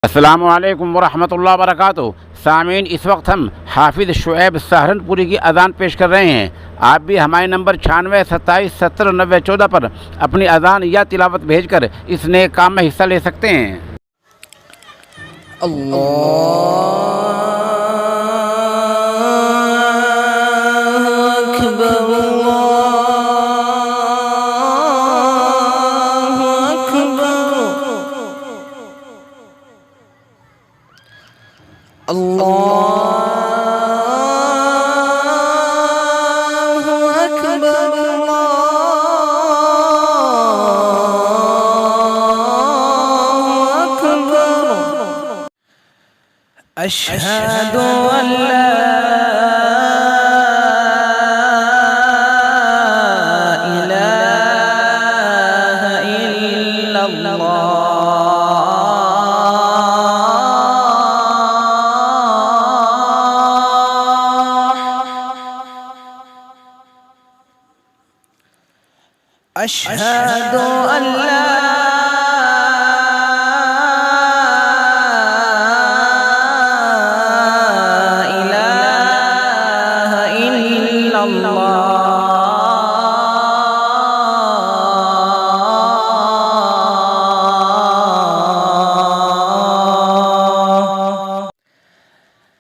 अस्सलामु अलैकुम वरहमतुल्लाहि वबरकातुहू। सामीन, इस वक्त हम हाफिज़ शुएब सहारनपुरी की अज़ान पेश कर रहे हैं। आप भी हमारे नंबर 96 27 70 90 14 पर अपनी अज़ान या तिलावत भेजकर इस नेक काम में हिस्सा ले सकते हैं। अशहदु अल्ला इलाहा इल्लल्लाह। अशहदु अल्ला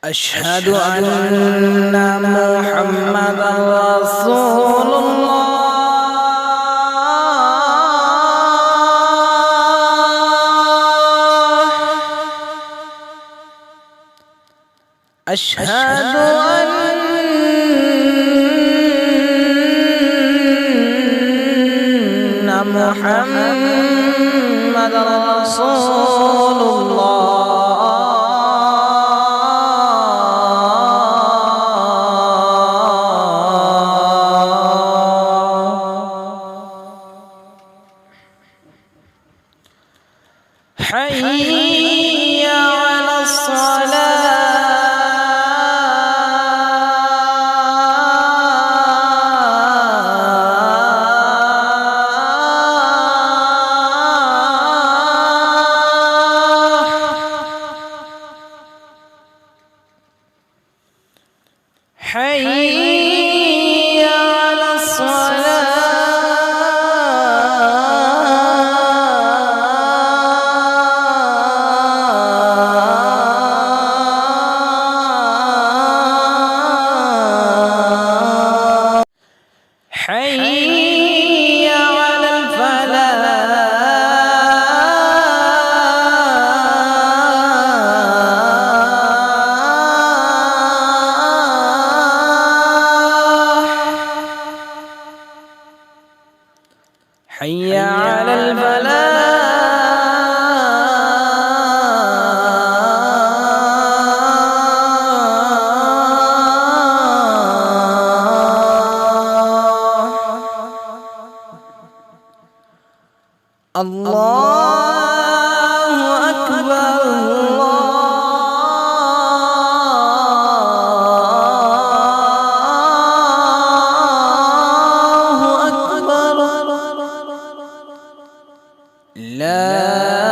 अशहदु अन्ना मुहम्मदन रसूलुल्लाह। अशहदु अन्ना मुहम्मदन रसूलुल्लाह। حي على الصلاة. حي على الصلاة. حي على الفلاح. حي على الفلاح. الله أكبر الله أكبر. لا